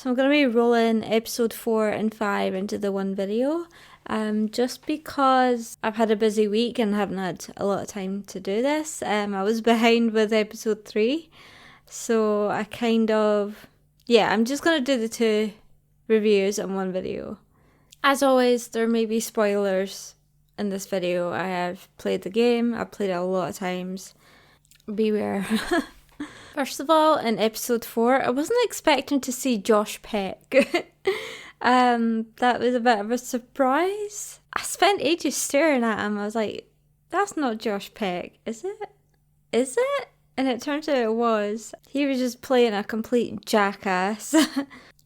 So I'm going to be rolling episode 4 and 5 into the one video. Just because I've had a busy week and haven't had a lot of time to do this. I was behind with episode 3. So I'm just going to do the 2 reviews in one video. As always, there may be spoilers in this video. I have played the game. I've played it a lot of times. Beware. First of all, in episode 4, I wasn't expecting to see Josh Peck. That was a bit of a surprise. I spent ages staring at him. I was like, that's not Josh Peck, is it? Is it? And it turns out it was. He was just playing a complete jackass.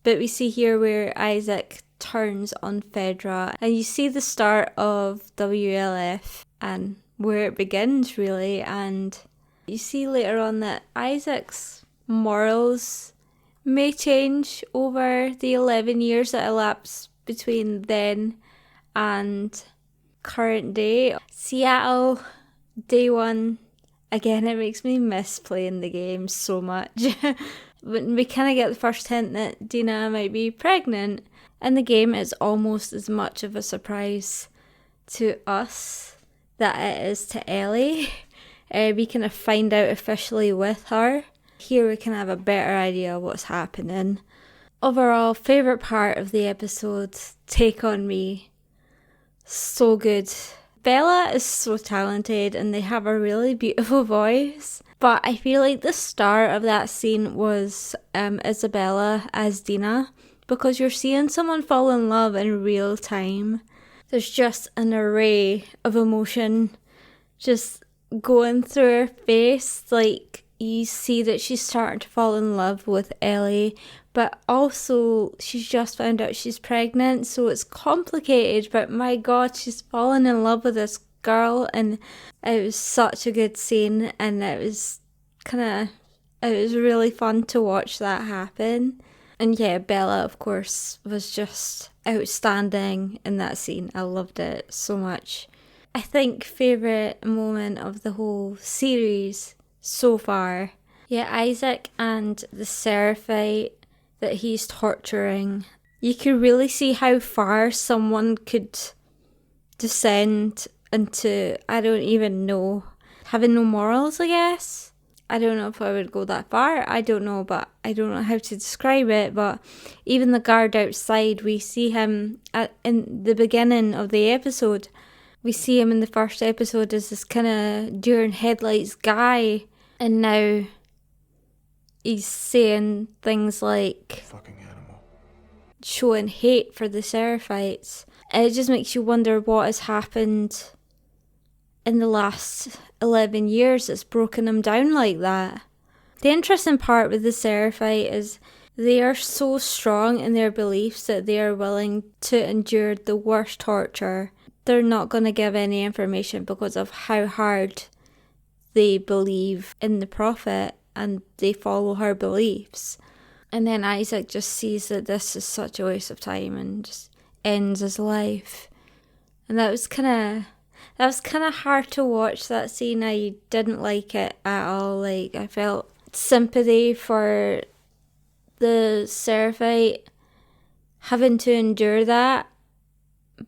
But we see here where Isaac turns on Fedra. And you see the start of WLF and where it begins, really. And you see later on that Isaac's morals may change over the 11 years that elapse between then and current day. Seattle, day 1. Again, it makes me miss playing the game so much. But we kind of get the first hint that Dina might be pregnant. And the game is almost as much of a surprise to us that it is to Ellie. We kind of find out officially with her. Here we can have a better idea of what's happening. Overall, favourite part of the episode, Take On Me. So good. Bella is so talented and they have a really beautiful voice. But I feel like the star of that scene was Isabella as Dina. Because you're seeing someone fall in love in real time. There's just an array of emotion just going through her face. Like, you see that she's starting to fall in love with Ellie, but also she's just found out she's pregnant, so it's complicated, but my god, she's fallen in love with this girl. And it was such a good scene, and it was really fun to watch that happen. And yeah, Bella, of course, was just outstanding in that scene. I loved it so much. I think favourite moment of the whole series so far. Yeah, Isaac and the Seraphite that he's torturing. You can really see how far someone could descend into, I don't even know, having no morals, I guess. I don't know if I would go that far. I don't know how to describe it. But even the guard outside, we see him in the beginning of the episode. We see him in the first episode as this kind of deer in headlights guy. And now he's saying things like fucking animal, showing hate for the Seraphites. And it just makes you wonder what has happened in the last 11 years that's broken them down like that. The interesting part with the Seraphite is they are so strong in their beliefs that they are willing to endure the worst torture. They're not going to give any information because of how hard they believe in the prophet and they follow her beliefs. And then Isaac just sees that this is such a waste of time and just ends his life. And that was kind of hard to watch, that scene. I didn't like it at all. Like, I felt sympathy for the Seraphite having to endure that,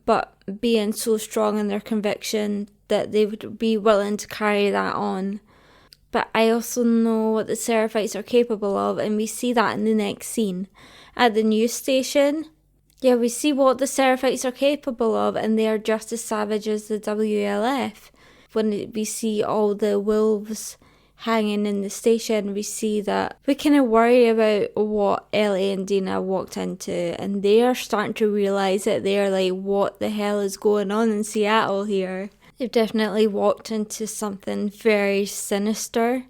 but being so strong in their conviction that they would be willing to carry that on. But I also know what the Seraphites are capable of, and we see that in the next scene. At the news station, yeah, we see what the Seraphites are capable of, and they are just as savage as the WLF. When we see all the wolves hanging in the station, we see that we kind of worry about what Ellie and Dina walked into, and they are starting to realise that they are like, what the hell is going on in Seattle here? They've definitely walked into something very sinister.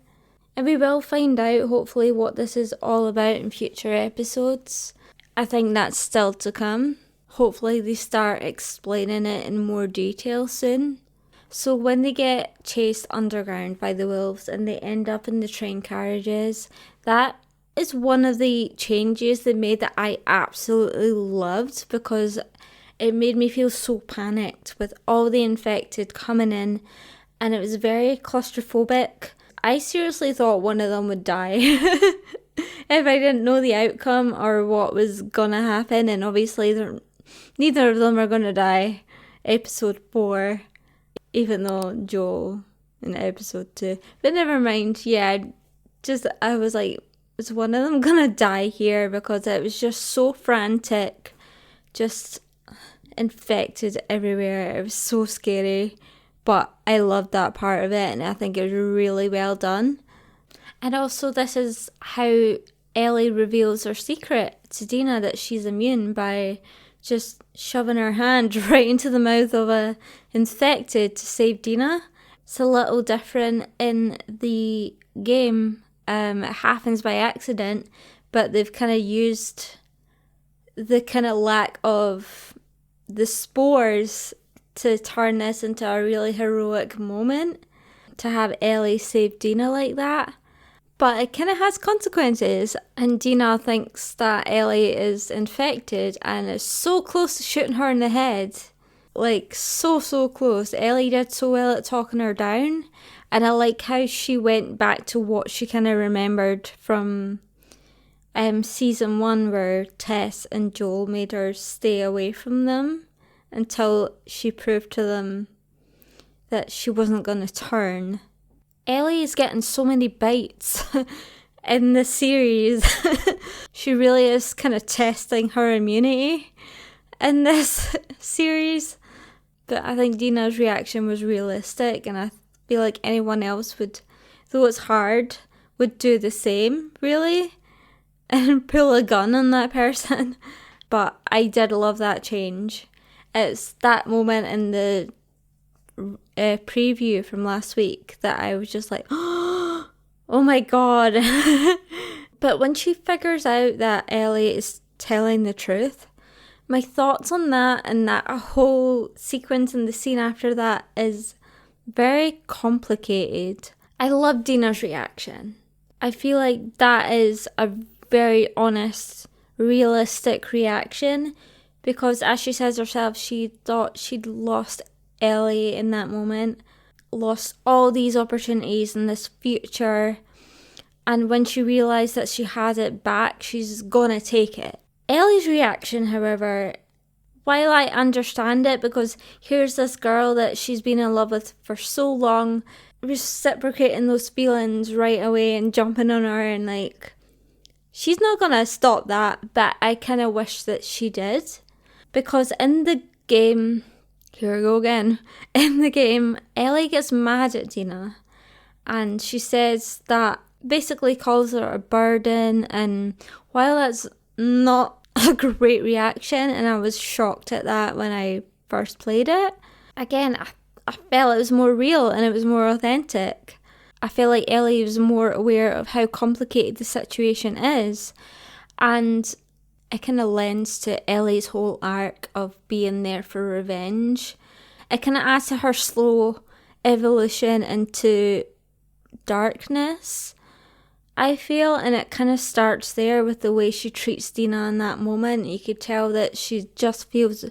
And we will find out, hopefully, what this is all about in future episodes. I think that's still to come. Hopefully they start explaining it in more detail soon. So when they get chased underground by the wolves and they end up in the train carriages, that is one of the changes they made that I absolutely loved, because it made me feel so panicked with all the infected coming in, and it was very claustrophobic. I seriously thought one of them would die. if I didn't know the outcome or what was gonna happen. And obviously neither of them are gonna die. Episode 4, even though Joel in episode 2. But never mind, yeah, I was like, is one of them gonna die here? Because it was just so frantic, just infected everywhere. It was so scary, but I loved that part of it, and I think it was really well done. And also, this is how Ellie reveals her secret to Dina, that she's immune, by just shoving her hand right into the mouth of a infected to save Dina. It's a little different in the game. It happens by accident, but they've kind of used the kind of lack of the spores to turn this into a really heroic moment, to have Ellie save Dina like that. But it kind of has consequences, and Dina thinks that Ellie is infected and is so close to shooting her in the head. Like, so close. Ellie did so well at talking her down, and I like how she went back to what she kind of remembered from season 1, where Tess and Joel made her stay away from them until she proved to them that she wasn't going to turn. Ellie is getting so many bites in the series. She really is kind of testing her immunity in this series. But I think Dina's reaction was realistic, and I feel like anyone else would, though it's hard, would do the same, really, and pull a gun on that person. But I did love that change. It's that moment in the preview from last week that I was just like, oh my god. But when she figures out that Ellie is telling the truth, my thoughts on that and that whole sequence in the scene after that is very complicated. I love Dina's reaction. I feel like that is a very honest, realistic reaction, because as she says herself, she thought she'd lost Ellie in that moment, lost all these opportunities in this future, and when she realised that she had it back, she's gonna take it. Ellie's reaction, however, while I understand it, because here's this girl that she's been in love with for so long, reciprocating those feelings right away and jumping on her, and like, she's not gonna stop that, but I kind of wish that she did, because in the game, here we go again. In the game, Ellie gets mad at Dina, and she says that, basically calls her a burden, and while that's not a great reaction, and I was shocked at that when I first played it, again, I felt it was more real and it was more authentic. I feel like Ellie was more aware of how complicated the situation is, and it kind of lends to Ellie's whole arc of being there for revenge. It kind of adds to her slow evolution into darkness, I feel, and it kind of starts there with the way she treats Dina in that moment. You could tell that she just feels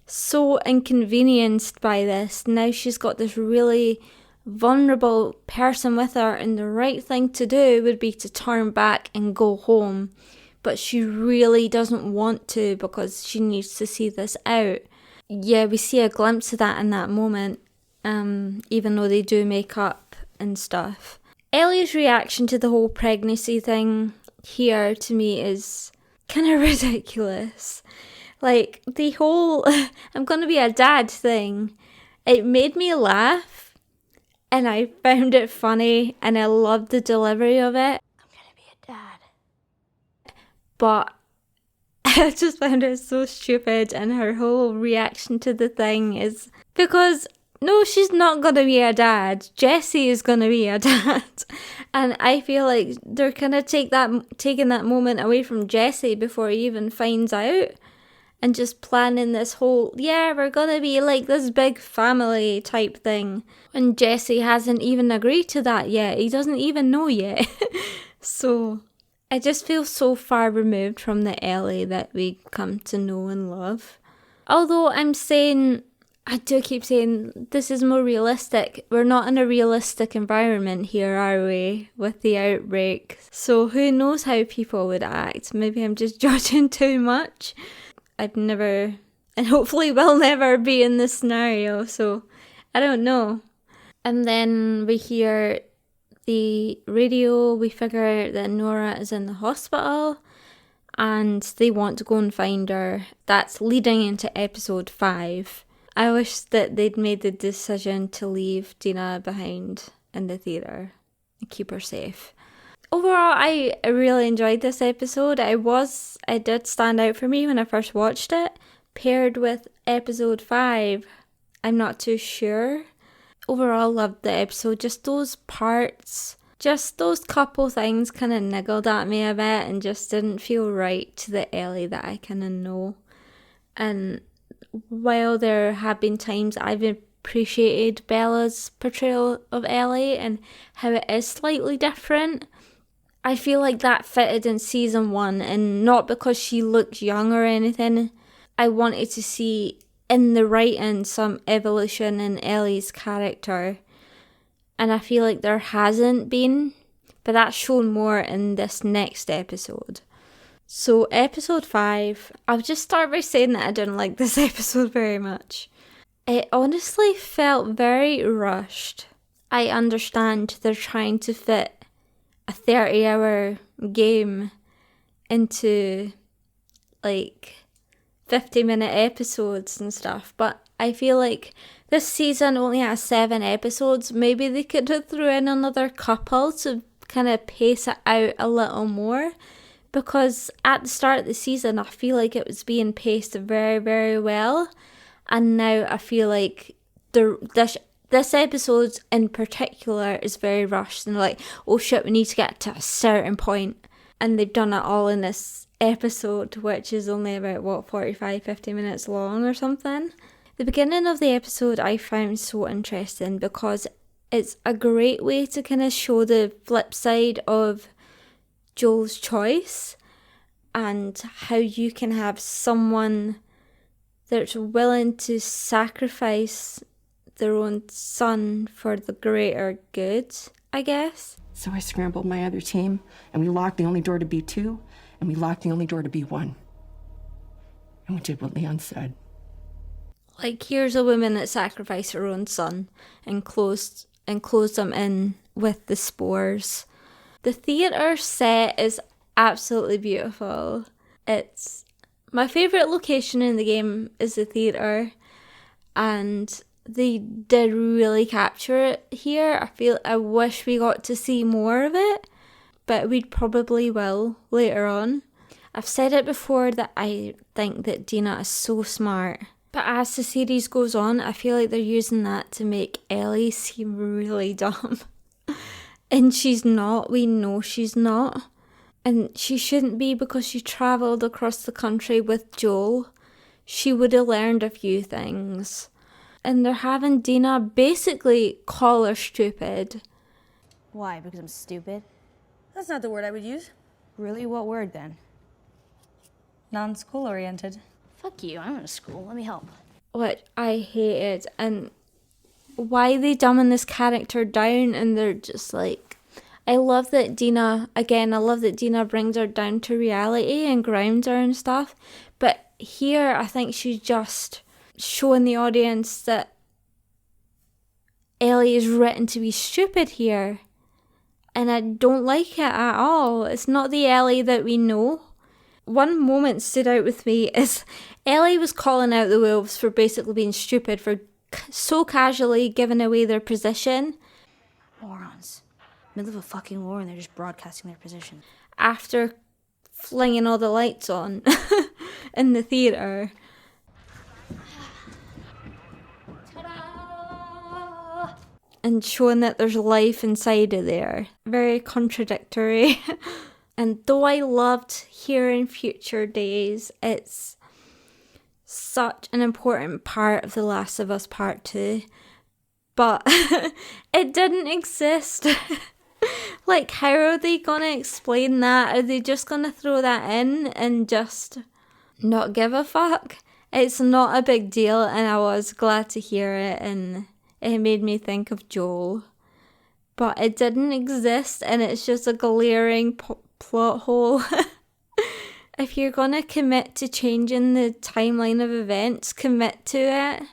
so inconvenienced by this. Now she's got this really vulnerable person with her, and the right thing to do would be to turn back and go home. But she really doesn't want to, because she needs to see this out. Yeah, we see a glimpse of that in that moment, even though they do make up and stuff. Ellie's reaction to the whole pregnancy thing here, to me, is kind of ridiculous. Like, the whole I'm gonna be a dad thing, it made me laugh, and I found it funny, and I loved the delivery of it. I'm gonna be a dad. But I just found it so stupid, and her whole reaction to the thing is because, no, she's not going to be a dad. Jesse is going to be a dad. And I feel like they're kind of taking that moment away from Jesse before he even finds out, and just planning this whole, yeah, we're going to be like this big family type thing, when Jesse hasn't even agreed to that yet. He doesn't even know yet. So I just feel so far removed from the Ellie that we come to know and love. Although I'm saying I do keep saying this is more realistic. We're not in a realistic environment here, are we, with the outbreak? So who knows how people would act? Maybe I'm just judging too much. I've never, and hopefully will never be in this scenario, so I don't know. And then we hear the radio, we figure out that Nora is in the hospital and they want to go and find her. That's leading into episode 5. I wish that they'd made the decision to leave Dina behind in the theatre and keep her safe. Overall, I really enjoyed this episode. It did stand out for me when I first watched it. Paired with episode 5, I'm not too sure. Overall, loved the episode. Just those parts, just those couple things kind of niggled at me a bit and just didn't feel right to the Ellie that I kind of know. And while there have been times I've appreciated Bella's portrayal of Ellie and how it is slightly different, I feel like that fitted in season 1, and not because she looks young or anything. I wanted to see in the writing some evolution in Ellie's character, and I feel like there hasn't been, but that's shown more in this next episode. So episode 5, I'll just start by saying that I didn't like this episode very much. It honestly felt very rushed. I understand they're trying to fit a 30-hour game into like 50-minute episodes and stuff, but I feel like this season only has 7 episodes. Maybe they could have threw in another couple to kind of pace it out a little more. Because at the start of the season, I feel like it was being paced very, very well. And now I feel like this episode in particular is very rushed. And like, oh shit, we need to get to a certain point. And they've done it all in this episode, which is only about, 45, 50 minutes long or something. The beginning of the episode I found so interesting because it's a great way to kind of show the flip side of Joel's choice and how you can have someone that's willing to sacrifice their own son for the greater good, I guess. So I scrambled my other team, and we locked the only door to B2, and we locked the only door to B1. And we did what Leon said. Like, here's a woman that sacrificed her own son and closed them in with the spores. The theatre set is absolutely beautiful. It's my favourite location in the game is the theatre, and they did really capture it here. I wish we got to see more of it, but we probably will later on. I've said it before that I think that Dina is so smart, but as the series goes on, I feel like they're using that to make Ellie seem really dumb. And she's not. We know she's not. And she shouldn't be because she travelled across the country with Joel. She would have learned a few things. And they're having Dina basically call her stupid. Why? Because I'm stupid? That's not the word I would use. Really? What word then? Non-school oriented. Fuck you, I went to school. Let me help. Which I hated. And why are they dumbing this character down? And they're just like, I love that Dina brings her down to reality and grounds her and stuff. But here, I think she's just showing the audience that Ellie is written to be stupid here. And I don't like it at all. It's not the Ellie that we know. One moment stood out with me is Ellie was calling out the wolves for basically being stupid, for so casually giving away their position. Morons. Middle of a fucking war and they're just broadcasting their position. After flinging all the lights on in the theatre. And showing that there's life inside of there. Very contradictory. And though I loved hearing Future Days, it's such an important part of The Last of Us Part 2. But it didn't exist. Like, how are they going to explain that? Are they just going to throw that in and just not give a fuck? It's not a big deal, and I was glad to hear it, and it made me think of Joel. But it didn't exist, and it's just a glaring plot hole. If you're gonna commit to changing the timeline of events, commit to it.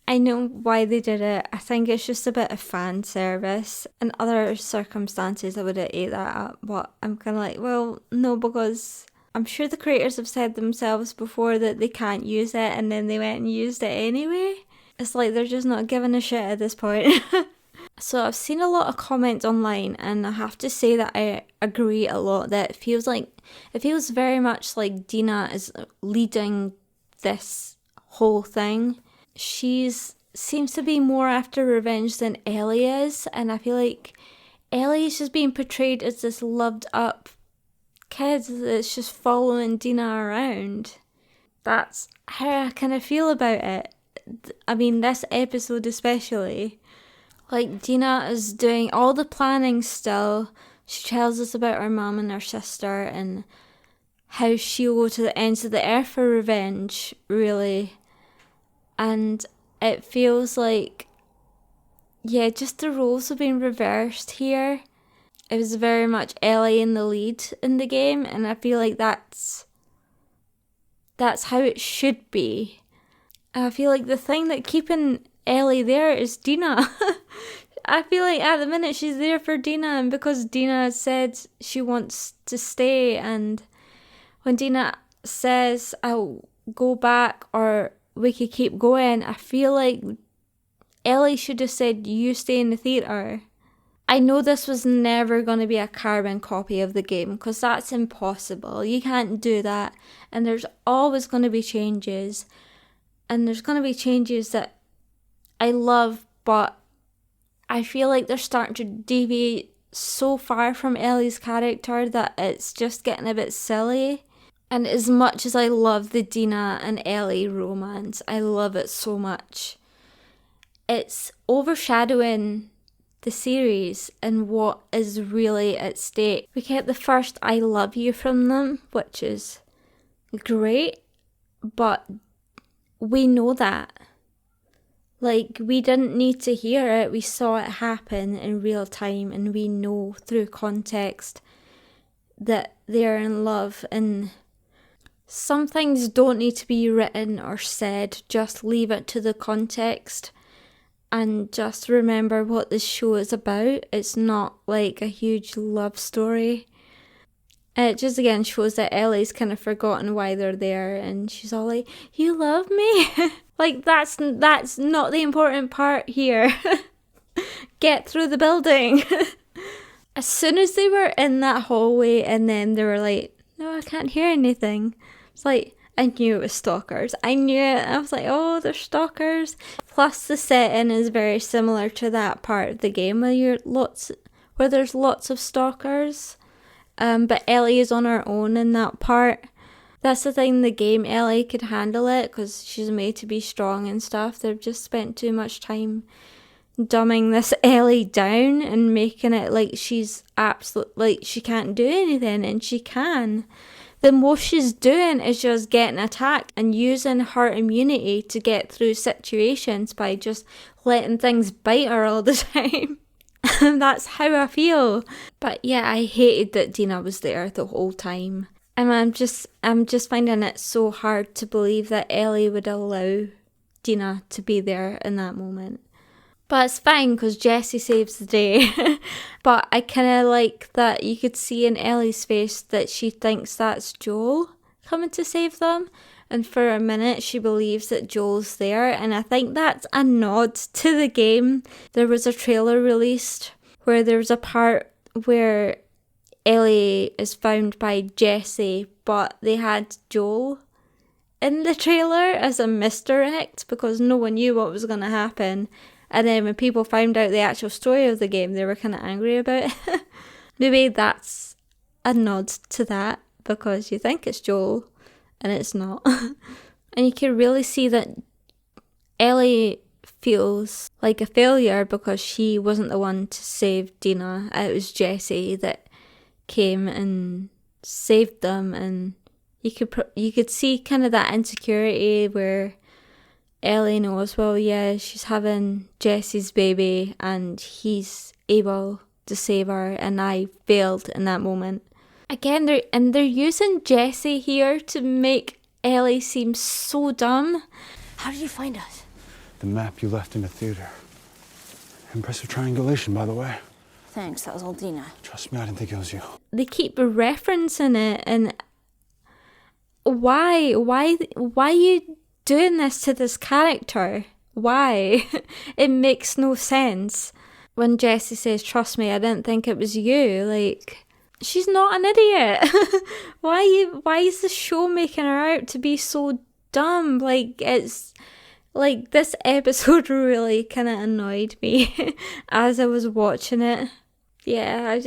I know why they did it. I think it's just a bit of fan service. In other circumstances, I would have ate that up, but I'm kind of like, well, no, because I'm sure the creators have said themselves before that they can't use it, and then they went and used it anyway. It's like they're just not giving a shit at this point. So I've seen a lot of comments online, and I have to say that I agree a lot that it feels very much like Dina is leading this whole thing. She's seems to be more after revenge than Ellie is, and I feel like Ellie is just being portrayed as this loved up kid that's just following Dina around. That's how I kind of feel about it. I mean, this episode especially. Like, Dina is doing all the planning still. She tells us about her mum and her sister and how she'll go to the ends of the earth for revenge, really. And it feels like, yeah, just the roles have been reversed here. It was very much Ellie in the lead in the game, and I feel like that's how it should be. I feel like the thing that keeping Ellie there is Dina. I feel like at the minute she's there for Dina, and because Dina said she wants to stay, and when Dina says I'll go back or we could keep going, I feel like Ellie should have said you stay in the theatre. I know this was never going to be a carbon copy of the game, because that's impossible. You can't do that, and there's always going to be changes, and there's going to be changes that I love, but I feel like they're starting to deviate so far from Ellie's character that it's just getting a bit silly. And as much as I love the Dina and Ellie romance, I love it so much, it's overshadowing the series and what is really at stake. We get the first I love you from them, which is great, but we know that. Like, we didn't need to hear it, we saw it happen in real time, and we know through context that they're in love, and some things don't need to be written or said, just leave it to the context and just remember what this show is about. It's not like a huge love story. It just again shows that Ellie's kind of forgotten why they're there, and she's all like, you love me? Like, that's not the important part here. Get through the building. As soon as they were in that hallway and then they were like, no, I can't hear anything. It's like, I knew it was stalkers. I knew it. I was like, oh, they're stalkers. Plus the setting is very similar to that part of the game where there's lots of stalkers. But Ellie is on her own in that part. That's the thing, the game, Ellie could handle it because she's made to be strong and stuff. They've just spent too much time dumbing this Ellie down and making it like she's like she can't do anything, and she can. The most she's doing is just getting attacked and using her immunity to get through situations by just letting things bite her all the time. That's how I feel. But yeah, I hated that Dina was there the whole time. And I'm just finding it so hard to believe that Ellie would allow Dina to be there in that moment. But it's fine because Jessie saves the day. But I kind of like that you could see in Ellie's face that she thinks that's Joel coming to save them. And for a minute she believes that Joel's there. And I think that's a nod to the game. There was a trailer released where there was a part where Ellie is found by Jessie, but they had Joel in the trailer as a misdirect because no one knew what was going to happen. And then when people found out the actual story of the game, they were kind of angry about it. Maybe that's a nod to that because you think it's Joel and it's not. And you can really see that Ellie feels like a failure because she wasn't the one to save Dina. It was Jessie that came and saved them, and you could see kind of that insecurity where Ellie knows, well, yeah, she's having Jesse's baby and he's able to save her, and I failed in that moment. Again, they're using Jesse here to make Ellie seem so dumb. How did you find us? The map you left in the theater. Impressive triangulation, by the way. Thanks, that was all Dina. Trust me, I didn't think it was you. They keep referencing it, and why are you doing this to this character? Why? It makes no sense. When Jessie says, trust me, I didn't think it was you, like, she's not an idiot. Why is the show making her out to be so dumb? Like, it's like, this episode really kind of annoyed me as I was watching it. Yeah,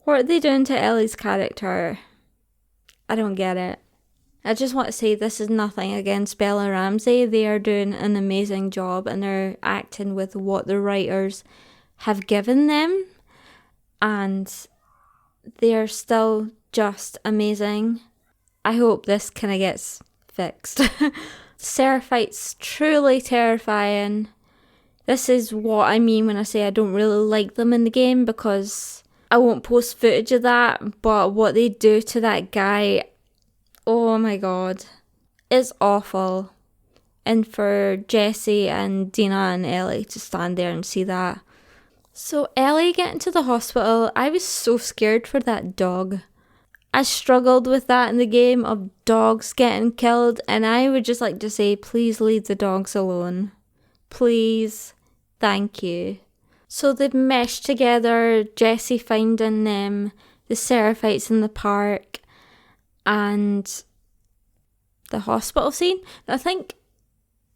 what are they doing to Ellie's character? I don't get it. I just want to say this is nothing against Bella Ramsey. They are doing an amazing job and they're acting with what the writers have given them, and they're still just amazing. I hope this kind of gets fixed. Seraphite's truly terrifying. This is what I mean when I say I don't really like them in the game, because I won't post footage of that, but what they do to that guy, oh my god, it's awful. And for Jessie and Dina and Ellie to stand there and see that. So Ellie getting to the hospital, I was so scared for that dog. I struggled with that in the game of dogs getting killed, and I would just like to say, please leave the dogs alone. Please. Thank you. So they've meshed together, Jessie finding them, the Seraphites in the park, and the hospital scene. I think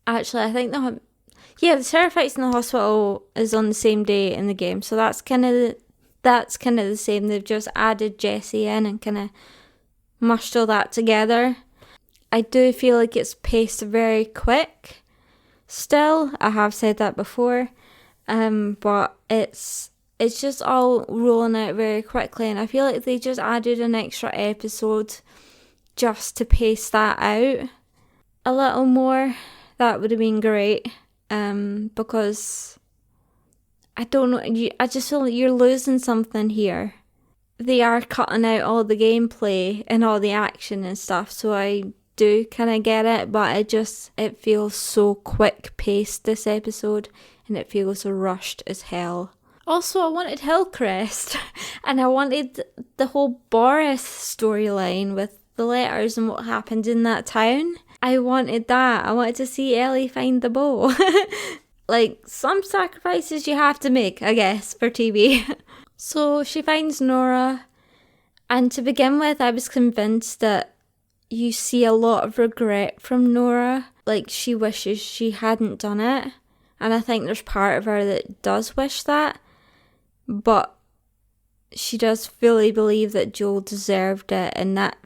the Seraphites in the hospital is on the same day in the game, so that's kind of the same. They've just added Jessie in and kind of mushed all that together. I do feel like it's paced very quick. Still, I have said that before, but it's just all rolling out very quickly, and I feel like they just added an extra episode just to pace that out a little more. That would have been great, because I don't know, I just feel like you're losing something here. They are cutting out all the gameplay and all the action and stuff, so I do kind of get it, but it feels so quick paced, this episode, and it feels rushed as hell. Also, I wanted Hillcrest, and I wanted the whole Boris storyline with the letters and what happened in that town. I wanted that. I wanted to see Ellie find the bow. Like, some sacrifices you have to make, I guess, for TV. So she finds Nora, and to begin with, I was convinced that you see a lot of regret from Nora. Like, she wishes she hadn't done it, and I think there's part of her that does wish that, but she does fully believe that Joel deserved it, and that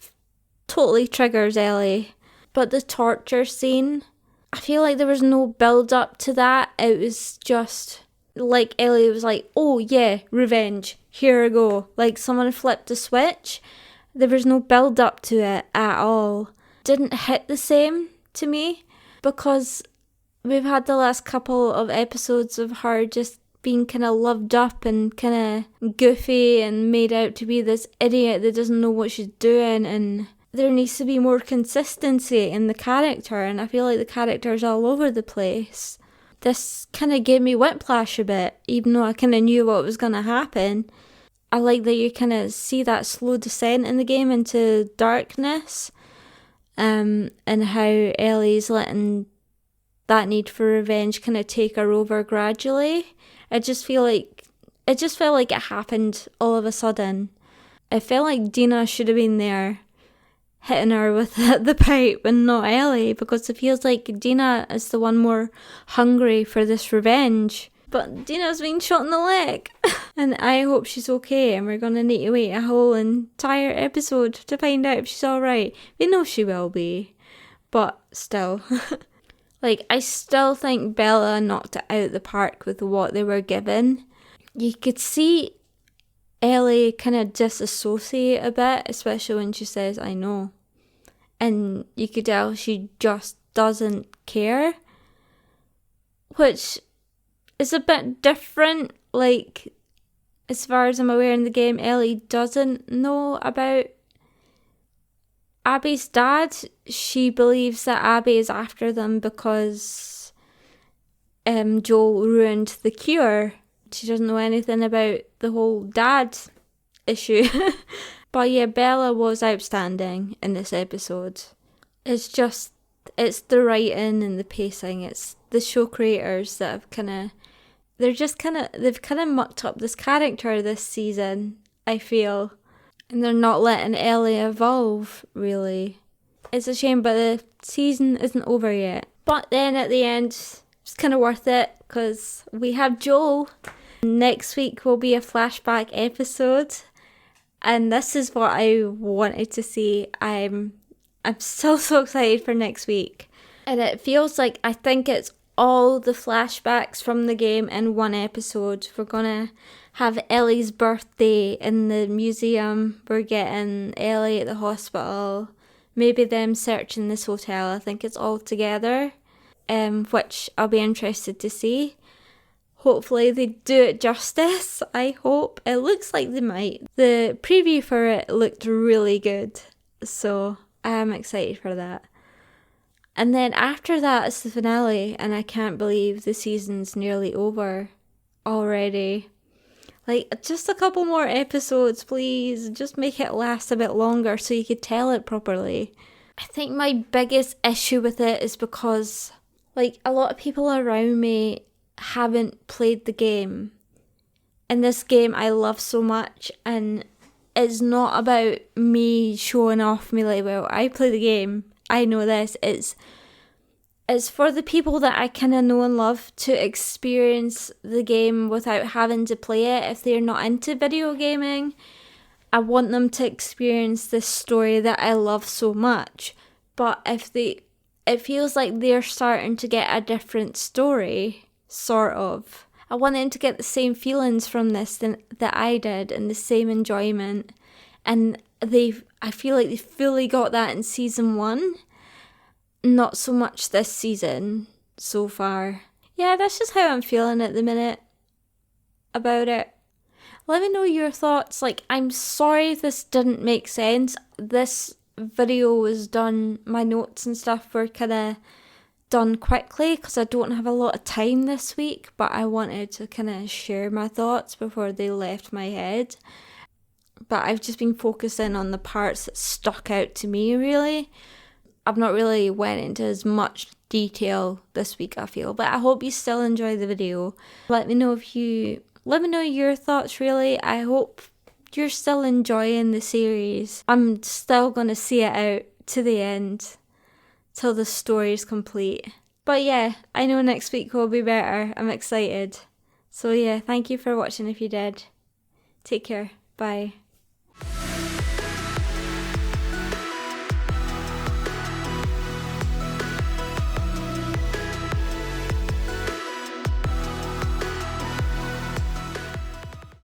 totally triggers Ellie. But the torture scene, I feel like there was no build up to that. It was just like Ellie was like, oh yeah, revenge, here I go. Like someone flipped a switch. There was no build up to it at all. Didn't hit the same to me, because we've had the last couple of episodes of her just being kind of loved up and kind of goofy and made out to be this idiot that doesn't know what she's doing, and there needs to be more consistency in the character, and I feel like the character's all over the place. This kind of gave me whiplash a bit, even though I kind of knew what was going to happen. I like that you kind of see that slow descent in the game into darkness, and how Ellie's letting that need for revenge kind of take her over gradually. I just feel like it just felt like it happened all of a sudden. I felt like Dina should have been there hitting her with the pipe and not Ellie, because it feels like Dina is the one more hungry for this revenge. But Dina's been shot in the leg. And I hope she's okay, and we're going to need to wait a whole entire episode to find out if she's alright. We know she will be, but still. Like, I still think Bella knocked it out of the park with what they were given. You could see Ellie kind of disassociate a bit, especially when she says, I know. and you could tell she just doesn't care, which is a bit different. Like, as far as I'm aware in the game, Ellie doesn't know about Abby's dad. She believes that Abby is after them because Joel ruined the cure. She doesn't know anything about the whole dad issue. But yeah, Bella was outstanding in this episode. It's the writing and the pacing. It's the show creators that have they've kind of mucked up this character this season, I feel. And they're not letting Ellie evolve, really. It's a shame, but the season isn't over yet. But then at the end, it's kind of worth it because we have Joel. Next week will be a flashback episode. And this is what I wanted to see. I'm so excited for next week. And it feels like, I think it's all the flashbacks from the game in one episode. We're gonna have Ellie's birthday in the museum. We're getting Ellie at the hospital. Maybe them searching this hotel. I think it's all together, which I'll be interested to see. Hopefully they do it justice, I hope. It looks like they might. The preview for it looked really good, so I am excited for that. And then after that is the finale, and I can't believe the season's nearly over already. Like, just a couple more episodes, please. Just make it last a bit longer so you could tell it properly. I think my biggest issue with it is because, like, a lot of people around me haven't played the game. And this game I love so much, and it's not about me showing off me like, well, I play the game, I know this. It's for the people that I kind of know and love to experience the game without having to play it. If they're not into video gaming, I want them to experience this story that I love so much. But it feels like they're starting to get a different story, sort of. I want them to get the same feelings from this that I did, and the same enjoyment. And I feel like they fully got that in season 1. Not so much this season so far. Yeah, that's just how I'm feeling at the minute about it. Let me know your thoughts. Like, I'm sorry if this didn't make sense. This video was done, my notes and stuff were kind of done quickly because I don't have a lot of time this week, but I wanted to kind of share my thoughts before they left my head. But I've just been focusing on the parts that stuck out to me, really. I've not really went into as much detail this week, I feel, but I hope you still enjoy the video. Let me know your thoughts, really. I hope you're still enjoying the series. I'm still going to see it out to the end till the story is complete. But yeah, I know next week will be better. I'm excited. So yeah, thank you for watching if you did. Take care. Bye.